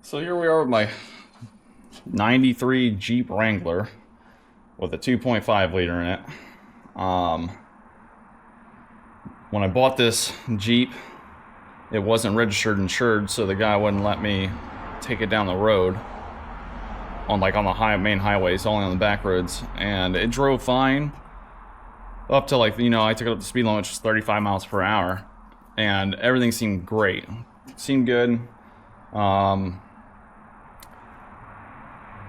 So here we are with my 93 Jeep Wrangler with a 2.5 liter in it. When I bought this Jeep, it wasn't registered and insured, so the guy wouldn't let me take it down the road on the main highways, only on the back roads. And it drove fine up to I took it up to speed limit, which was 35 miles per hour, and everything seemed great. Seemed good.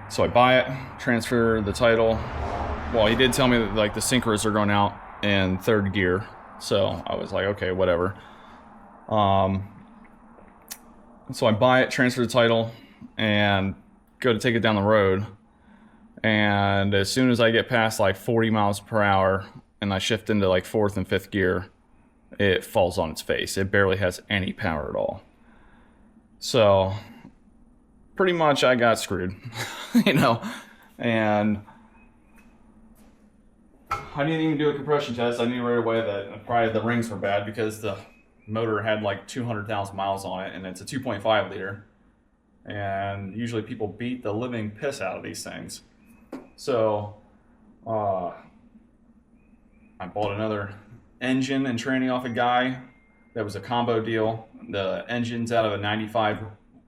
So I buy it, transfer the title. Well, he did tell me that the synchros are going out in third gear, so I was like, okay, whatever. So I buy it, transfer the title, and go to take it down the road. And as soon as I get past 40 miles per hour and I shift into fourth and fifth gear, it falls on its face. It barely has any power at all. So pretty much I got screwed, and I didn't even do a compression test. I knew right away that probably the rings were bad because the motor had 200,000 miles on it, and it's a 2.5 liter. And usually people beat the living piss out of these things. So I bought another engine and training off a guy. That was a combo deal. The engine's out of a 95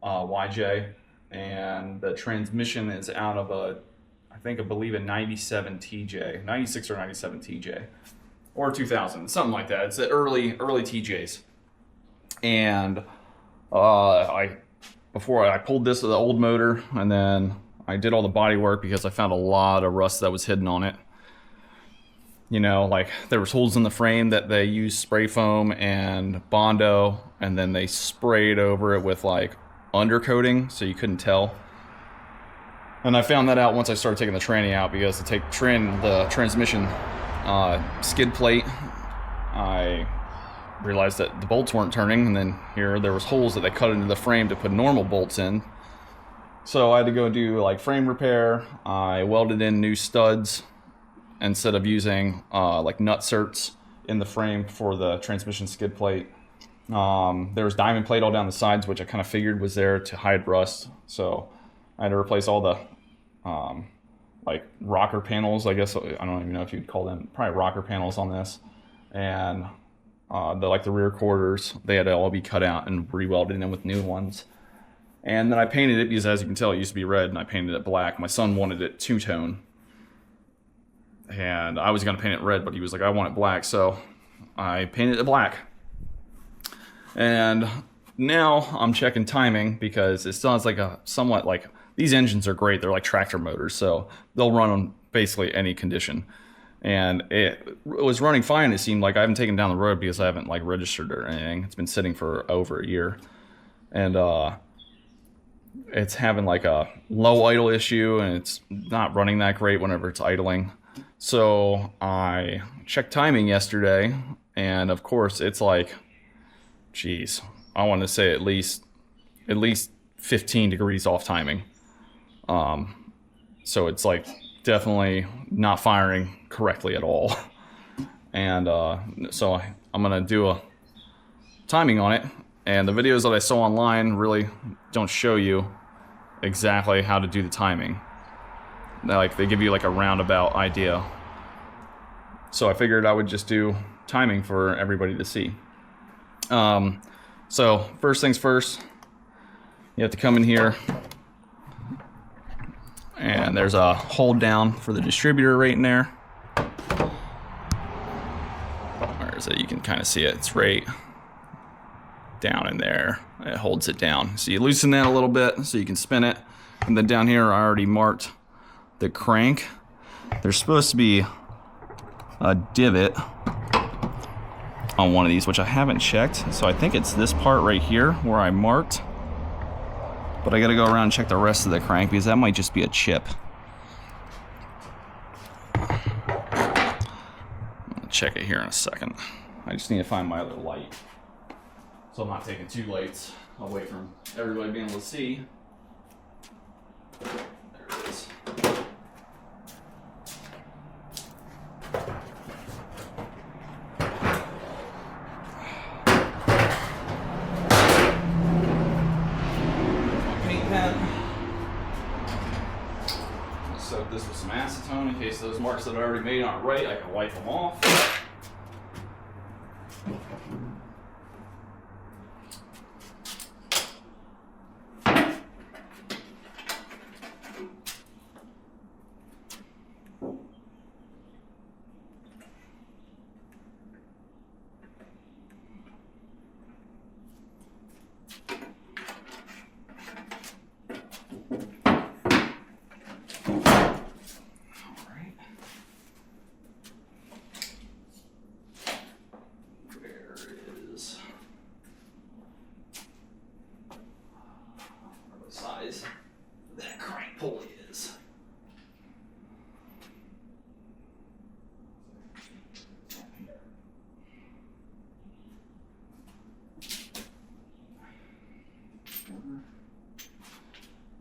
YJ, and the transmission is out of I believe a 97 TJ, 96 or 97 TJ, or 2000, something like that. It's the early TJs. And before I pulled this with the old motor, and then I did all the body work because I found a lot of rust that was hidden on it. There was holes in the frame that they used spray foam and Bondo, and then they sprayed over it with undercoating so you couldn't tell. And I found that out once I started taking the tranny out, because to take the transmission skid plate, I realized that the bolts weren't turning, and then there was holes that they cut into the frame to put normal bolts in. So I had to go do frame repair. I welded in new studs instead of using nut certs in the frame for the transmission skid plate. There was diamond plate all down the sides, which I kind of figured was there to hide rust. So I had to replace all the rocker panels, I guess. I don't even know if you'd call them, probably rocker panels on this. And the rear quarters, they had to all be cut out and re-welded in with new ones. And then I painted it because, as you can tell, it used to be red, and I painted it black. My son wanted it two-tone, and I was going to paint it red, but he was like, I want it black, so I painted it black. And now I'm checking timing, because it still has these engines are great. They're like tractor motors, so they'll run on basically any condition. And it was running fine. It seemed like I haven't taken it down the road because I haven't registered or anything. It's been sitting for over a year, and it's having a low idle issue, and it's not running that great whenever it's idling. So I checked timing yesterday, and of course it's geez, I want to say at least 15 degrees off timing. So it's definitely not firing correctly at all. And so I'm gonna do a timing on it, and the videos that I saw online really don't show you exactly how to do the timing. They give you a roundabout idea. So I figured I would just do timing for everybody to see. So first things first, you have to come in here, and there's a hold down for the distributor right in there. Where is it? You can kind of see it. It's right down in there. It holds it down. So you loosen that a little bit so you can spin it. And then down here I already marked the crank. There's supposed to be a divot on one of these, which I haven't checked. So I think it's this part right here where I marked. But I gotta go around and check the rest of the crank, because that might just be a chip. I'll check it here in a second. I just need to find my other light, so I'm not taking two lights away from everybody being able to see. There it is. with this with some acetone in case those marks that I already made aren't right. I can wipe them off. That crank pulley is.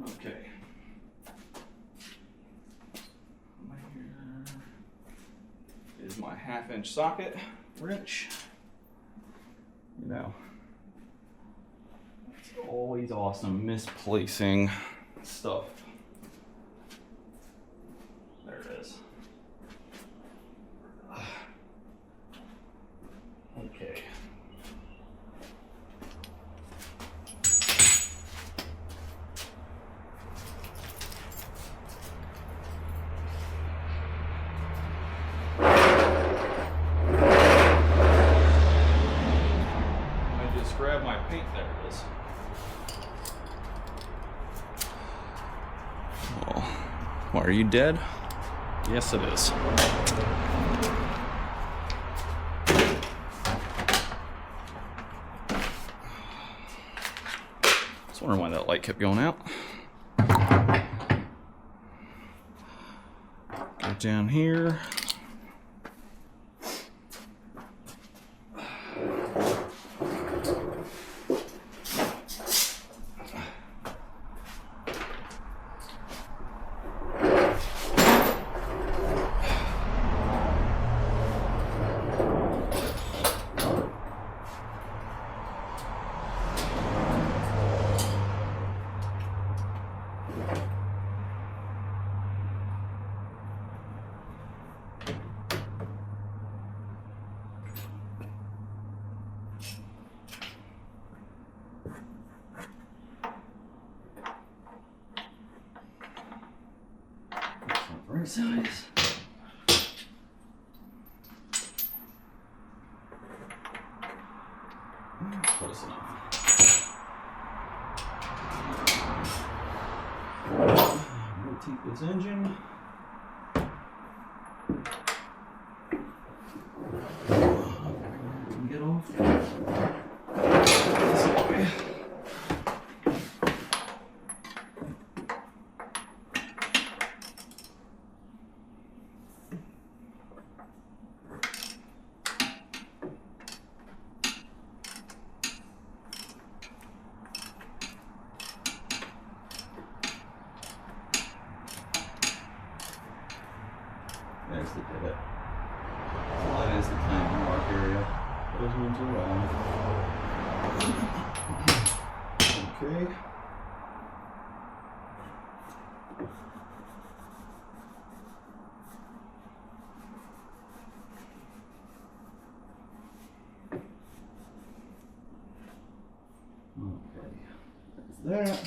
Okay. Here is my 1/2-inch socket wrench. You know, it's always awesome misplacing stuff. There it is. Okay. I just grabbed my paint. There it is. Well, are you dead? Yes, it is. I was wondering why that light kept going out. Go down here. Right size. Close enough. Rotate this engine. Get off. This way. There's the divot. So that is the timing mark area. Those ones are wrong. Okay. Okay. There's that.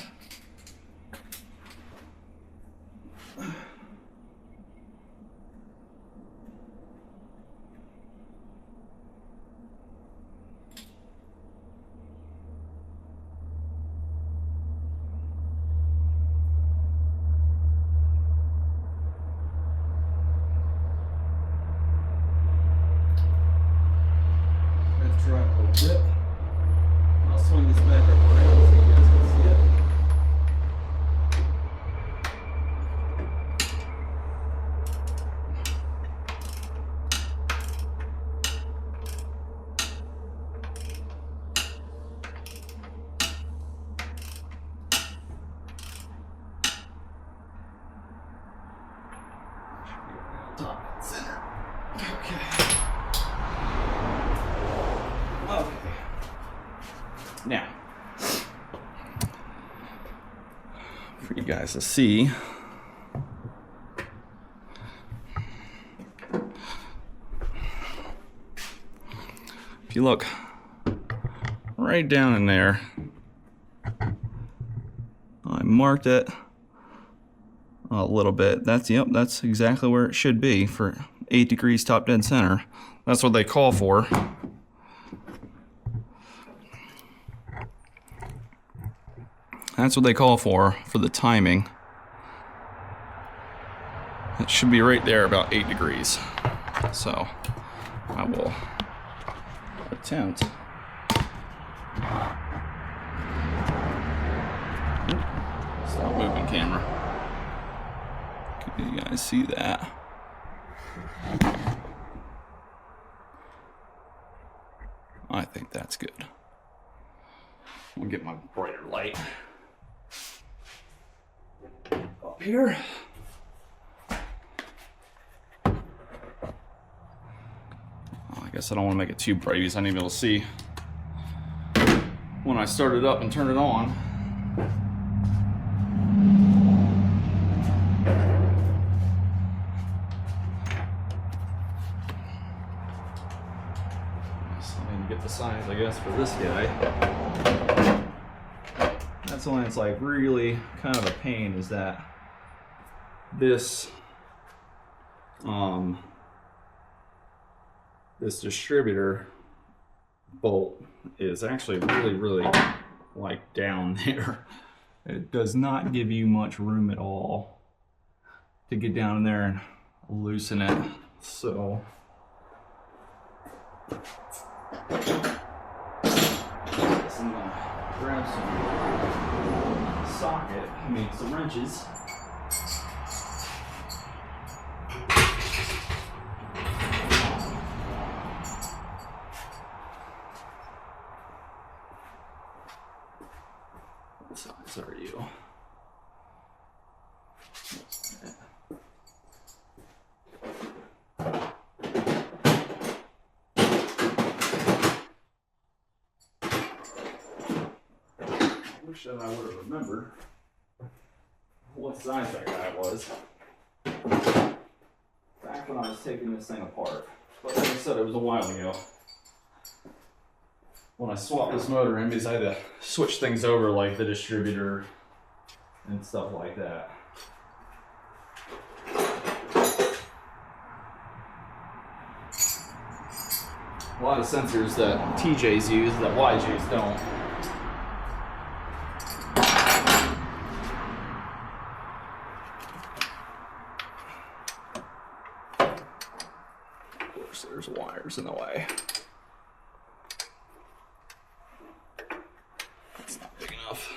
Try a little bit. I'll swing this back up around so you guys can see it. Should be around top and center. Okay. Okay. Now, for you guys to see, If you look right down in there, I marked it a little bit. That's exactly where it should be for 8 degrees top dead center. That's what they call for. That's what they call for the timing. It should be right there about 8 degrees. So I will attempt. Stop moving, camera. Can you guys see that? I think that's good. I'll get my brighter light up here. I guess I don't want to make it too bright because I need to be able to see when I start it up and turn it on. So I need to get the size, I guess, for this guy. That's when it's like really kind of a pain, is that this this distributor bolt is actually really like down there. It does not give you much room at all to get down in there and loosen it. So I'm gonna grab some socket, some wrenches. What size are you? I wish that I would have remembered what size that guy was back when I was taking this thing apart. But like I said, it was a while ago when I swapped this motor in, because I had to switch things over, like the distributor and stuff like that. A lot of sensors that TJs use that YJs don't. Of course, there's wires in the way. That's not big enough.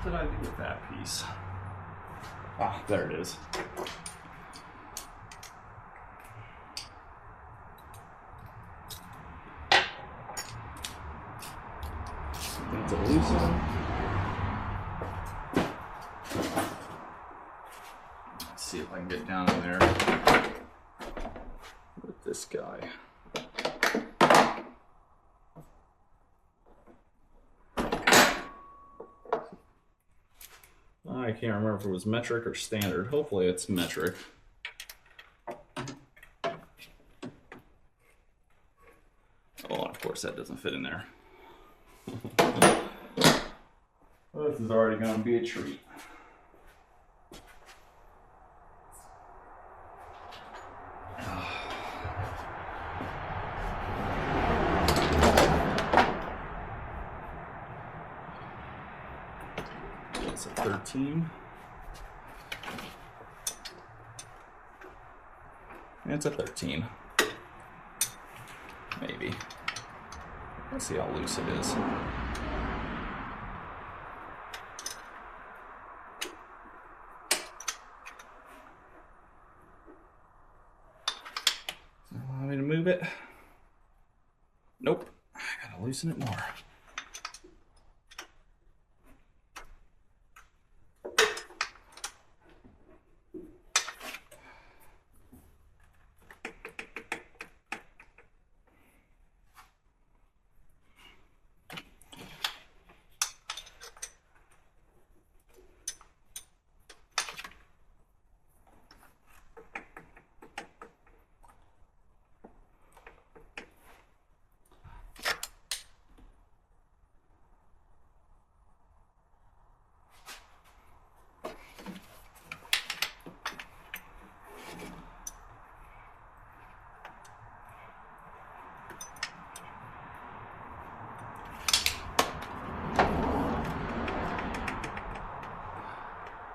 What did I do with that piece? Ah, there it is. It's a loose one. Let's see if I can get down in there with this guy. I can't remember if it was metric or standard. Hopefully it's metric. Oh, and of course that doesn't fit in there. Well, this is already going to be a treat. It's a 13. It's a 13. Maybe. Let's see how loose it is. Nope. I gotta loosen it more.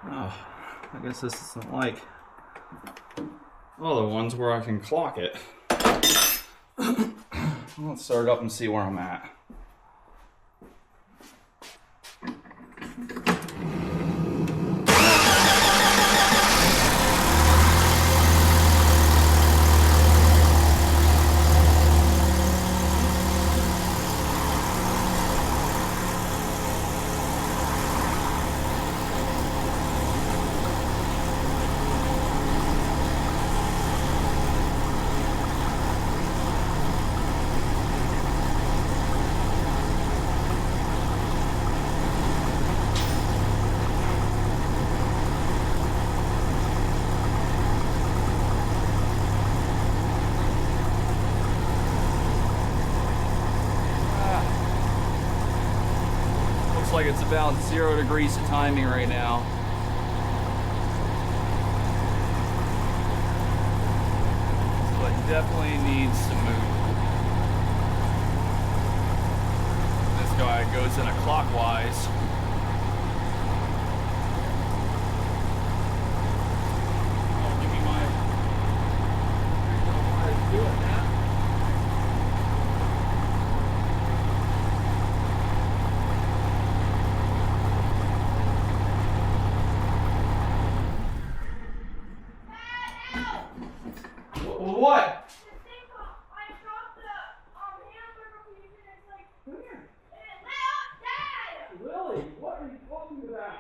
Oh, I guess this isn't like other ones where I can clock it. Let's start up and see where I'm at. Like it's about 0 degrees of timing right now. So it definitely needs to move. This guy goes in a clockwise. Oh, give me my... do it now. What? I dropped the hamburger piece and it's like, come here. And it lit up, Dad! Lily, what are you talking about?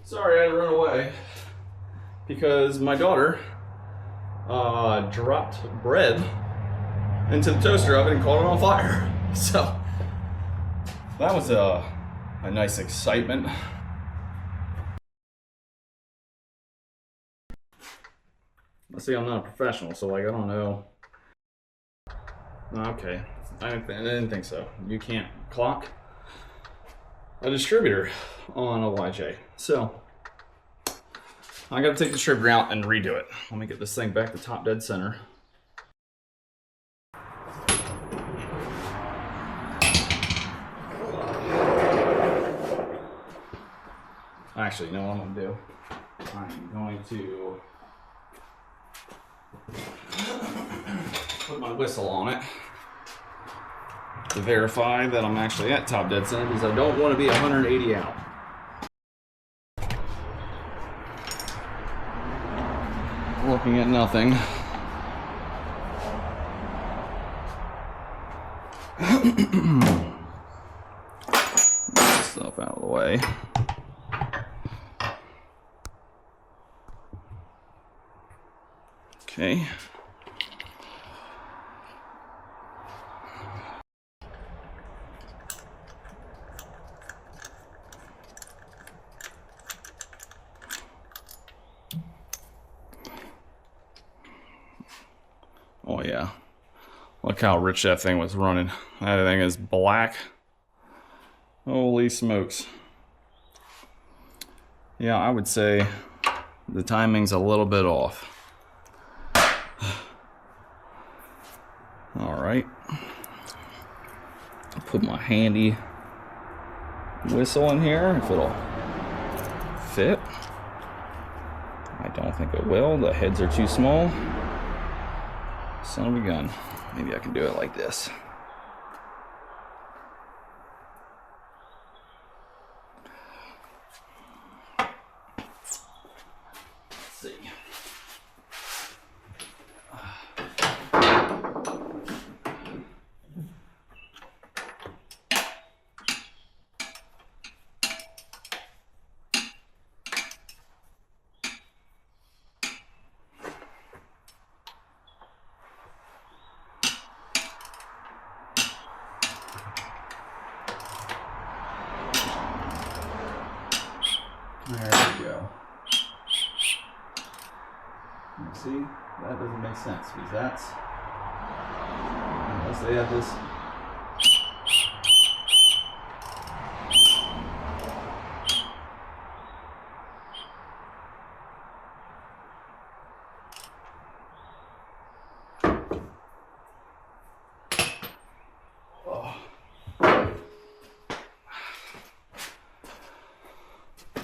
Sorry, I had to run away because my daughter dropped bread into the toaster oven and caught it on fire. So that was a nice excitement. See, I'm not a professional, so like I don't know. Okay, I didn't think so. You can't clock a distributor on a YJ. So I gotta take the distributor out and redo it. Let me get this thing back to top dead center. Actually, you know what I'm gonna do? I'm going to put my whistle on it to verify that I'm actually at top dead center because I don't want to be 180 out. Looking at nothing. Get this stuff out of the way. Okay. Oh yeah. Look how rich that thing was running. That thing is black. Holy smokes. Yeah, I would say the timing's a little bit off. All right. I'll put my handy whistle in here if it'll fit. I don't think it will. The heads are too small. Son of a gun. Maybe I can do it like this. Let's see. sense because that's, unless they have this.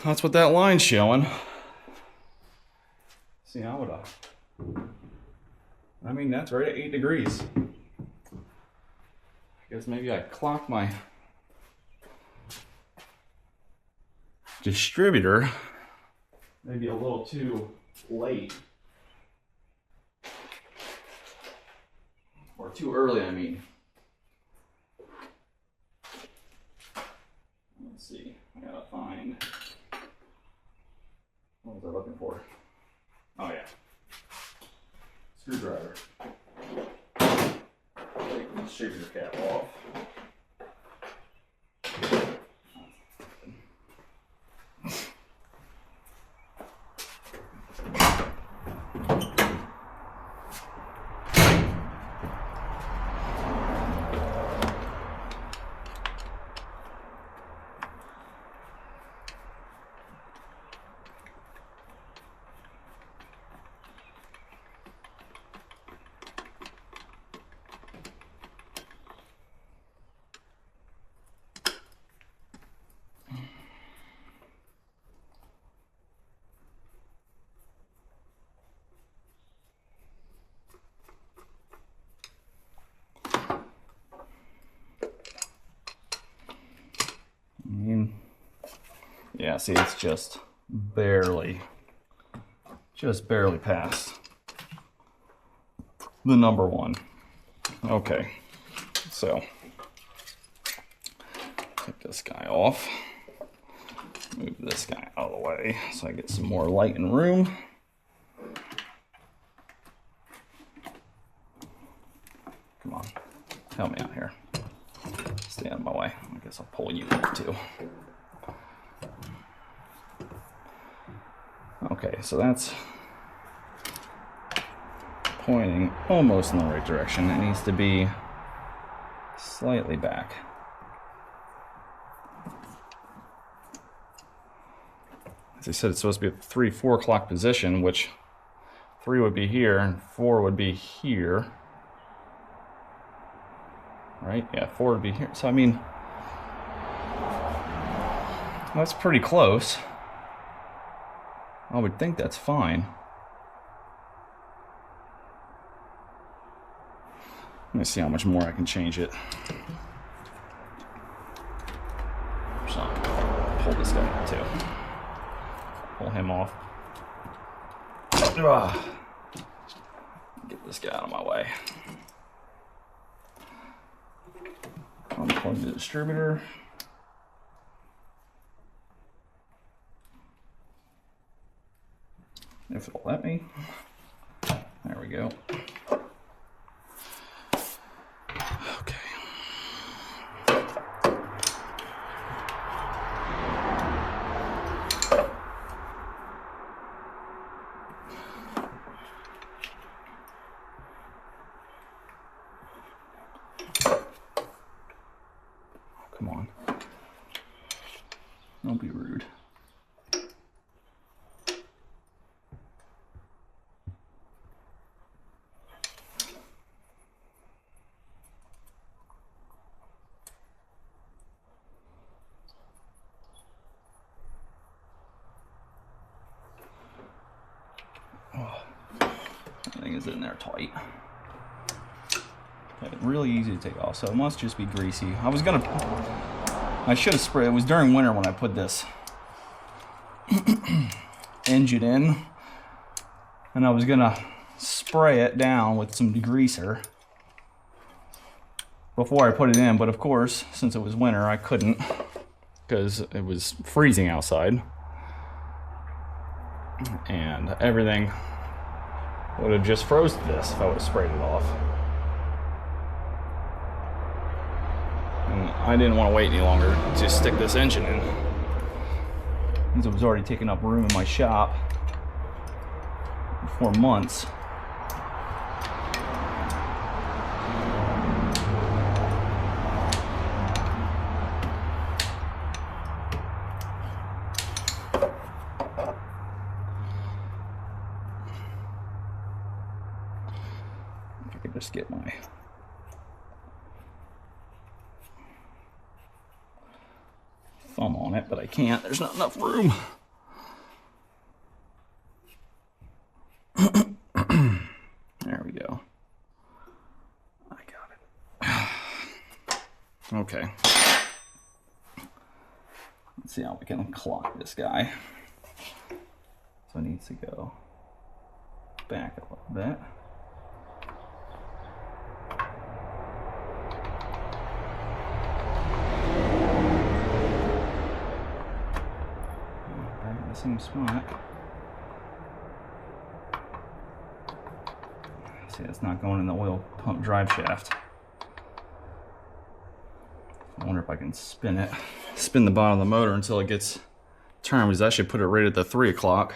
That's what that line's showing. See, how would I mean, that's right at 8 degrees. I guess maybe I clocked my distributor maybe a little too late. Or too early, I mean. Let's see, I gotta find. What was I looking for? Oh yeah. Screwdriver. Take the distributor cap off. Yeah, see, it's just barely past the number one. Okay, so take this guy off, move this guy out of the way so I get some more light and room. Come on, help me out here. Stay out of my way. I guess I'll pull you up too. Okay, so that's pointing almost in the right direction. It needs to be slightly back. As I said, it's supposed to be at 3, 4 o'clock position, which 3 would be here and 4 would be here. Right? Yeah, 4 would be here. So, I mean, that's pretty close. I would think that's fine. Let me see how much more I can change it. So, pull this guy out too. Pull him off. Get this guy out of my way. Unplug the distributor. If it'll let me. There we go. Okay. Come on. Don't be rude. Everything is in there tight. Okay, really easy to take off, so it must just be greasy. I should have sprayed. It was during winter when I put this engine in, and I was gonna spray it down with some degreaser before I put it in, but of course, since it was winter, I couldn't because it was freezing outside, and everything would have just froze to this if I would have sprayed it off. And I didn't want to wait any longer to stick this engine in, since it was already taking up room in my shop for months. could just get my thumb on it, but I can't. There's not enough room. There we go. I got it. Okay. Let's see how we can clock this guy. So it needs to go back a little bit. Back in the same spot. See, it's not going in the oil pump drive shaft. I wonder if I can spin the bottom of the motor until it gets turned, because I should put it right at the 3 o'clock.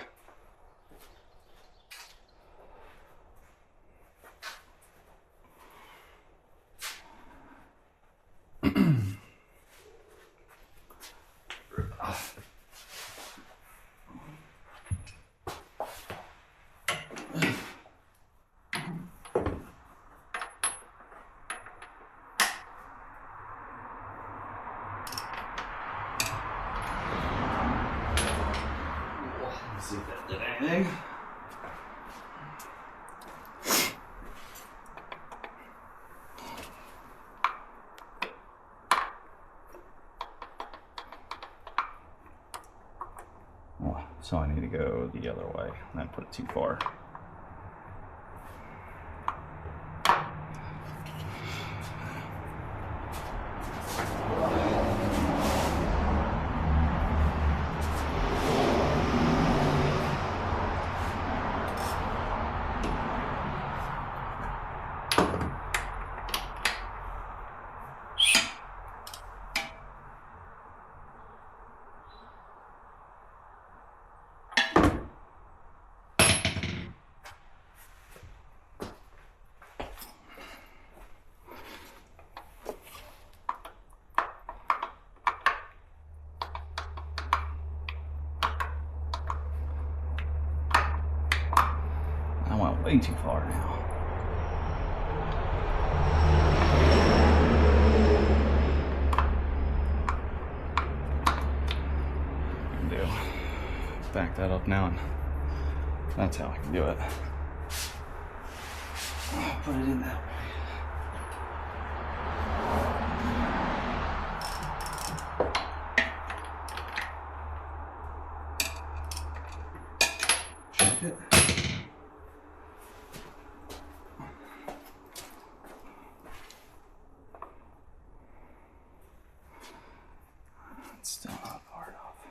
See if that did anything. Oh, so I need to go the other way and then put it too far. I went way too far now. Back that up now, and that's how I can do it. Put it in that way. Check it. It's still not hard off.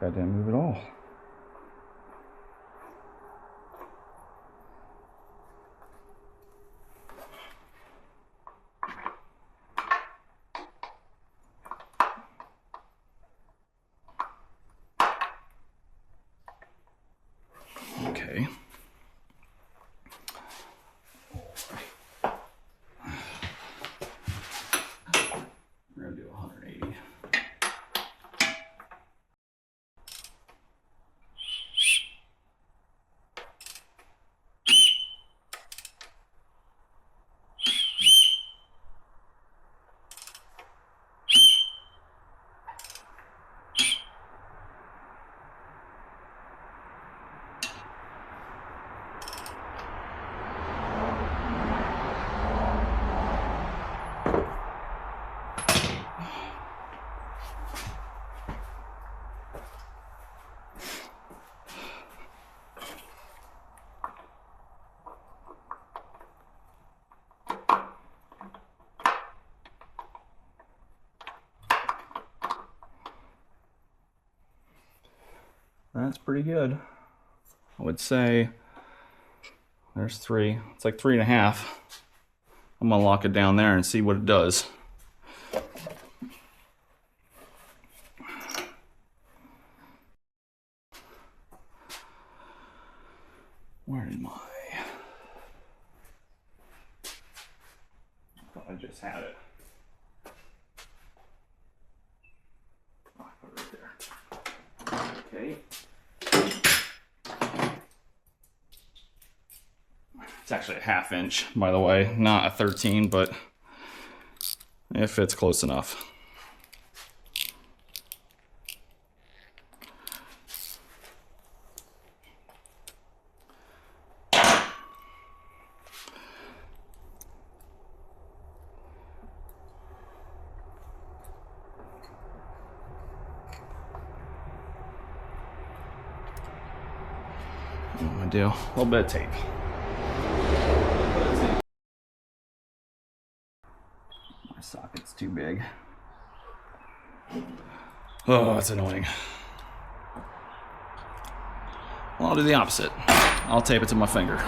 I didn't move at all. Okay. We're gonna do 180. That's pretty good. I would say there's 3. It's like 3.5. I'm gonna lock it down there and see what it does. Where am I? I thought I just had it. Oh, I put it right there. Okay. It's actually a 1/2 inch, by the way, not a 13, but it fits close enough. What am I do? A little bit of tape. My socket's too big. Oh, that's annoying. Well, I'll do the opposite. I'll tape it to my finger.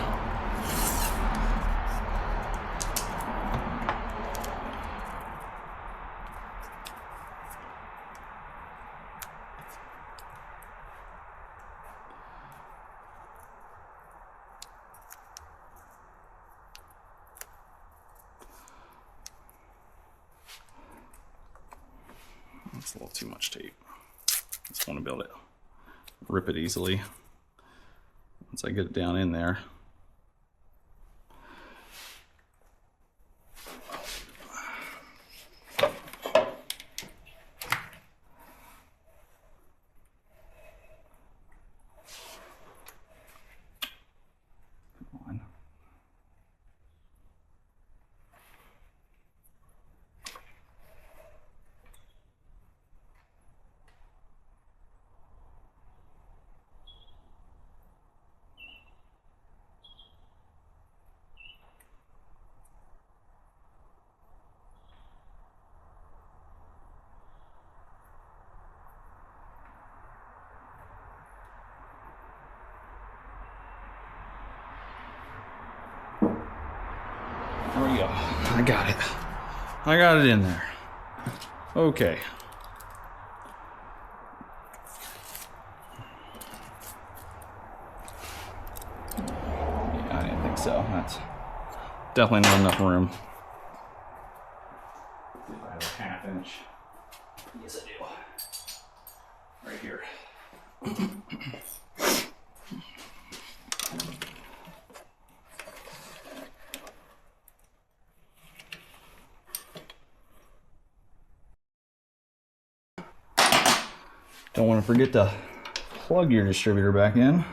That's a little too much tape. Just want to be able to rip it easily once I get it down in there. Come on. There we go. I got it. I got it in there. Okay. Yeah, I didn't think so. That's definitely not enough room. If I have a 1/2 inch. Yes, I do. Right here. Don't want to forget to plug your distributor back in.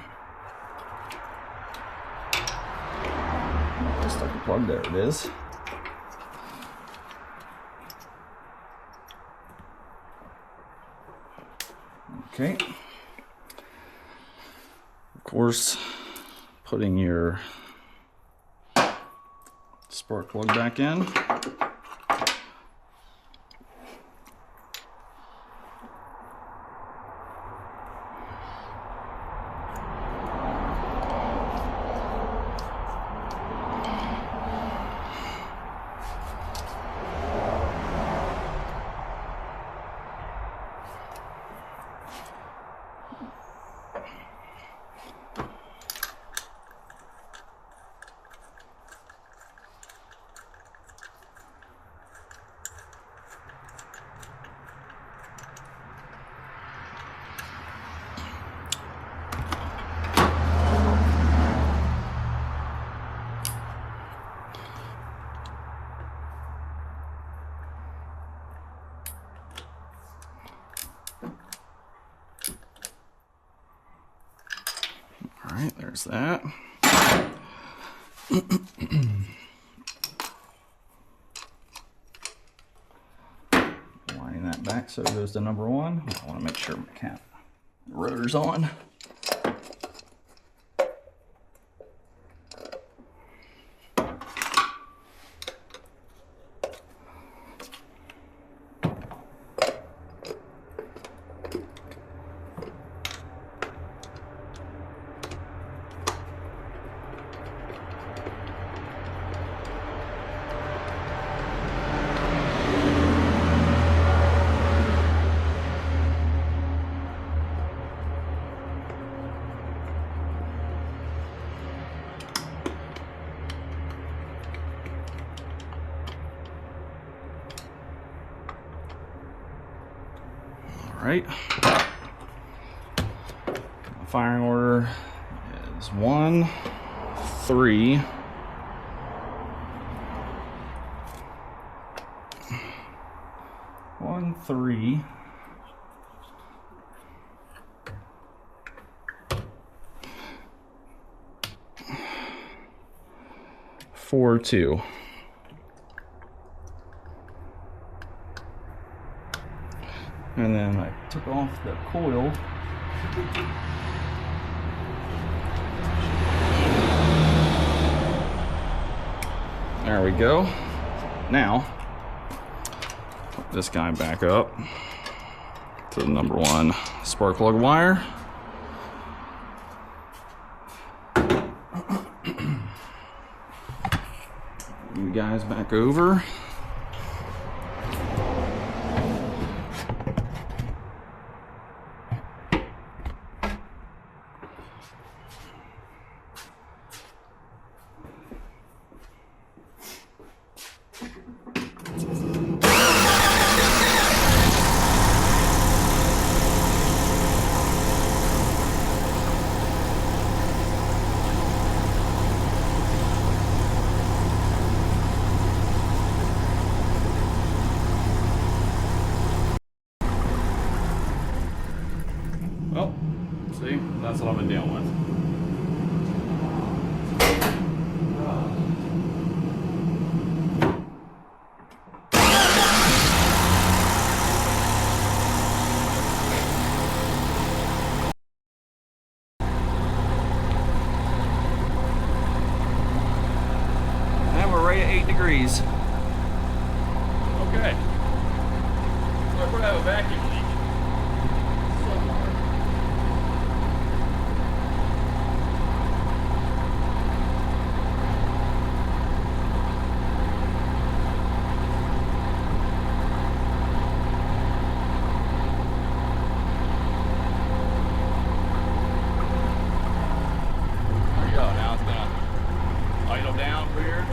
Just like a plug, there it is. Okay. Of course, putting your spark plug back in. All right, there's that. Lining that back so it goes to number 1. I want to make sure my rotor's on. right. Firing order is 1, 3. 1, 3. 4, 2. And then I took off the coil. There we go. Now, put this guy back up to the number 1 spark plug wire. You guys back over. Well, see, that's what I've been dealing with. And we're right at 8 degrees. Okay. Looks like we're gonna have a vacuum leak. Down here.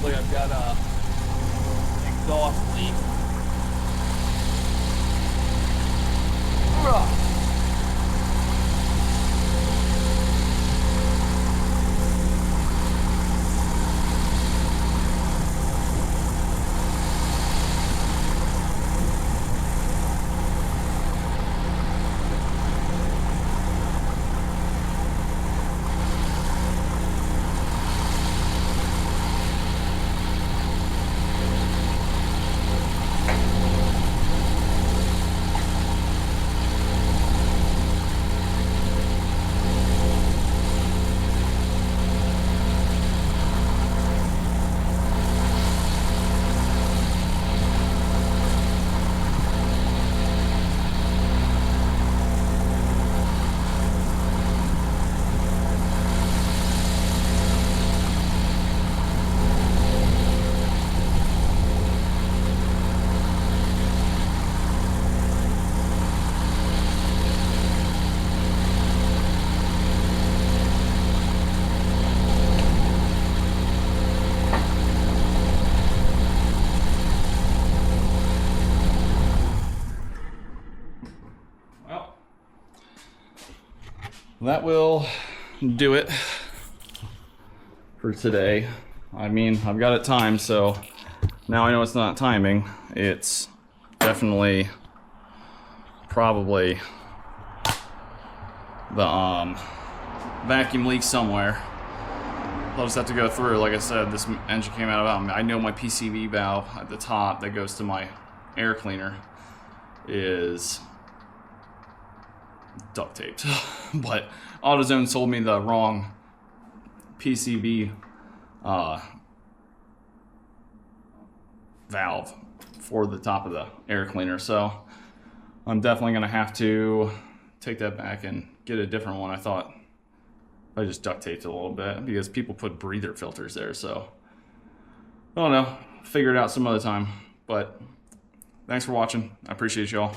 Like I've got a exhaust leak. That will do it for today. I mean, I've got it timed, so now I know it's not timing. It's definitely probably the vacuum leak somewhere. I'll just have to go through. Like I said, this engine came out of, I know my PCV valve at the top that goes to my air cleaner is duct taped. But AutoZone sold me the wrong PCV valve for the top of the air cleaner. So I'm definitely going to have to take that back and get a different one. I thought I just duct taped it a little bit because people put breather filters there. So I don't know. Figure it out some other time. But thanks for watching. I appreciate y'all.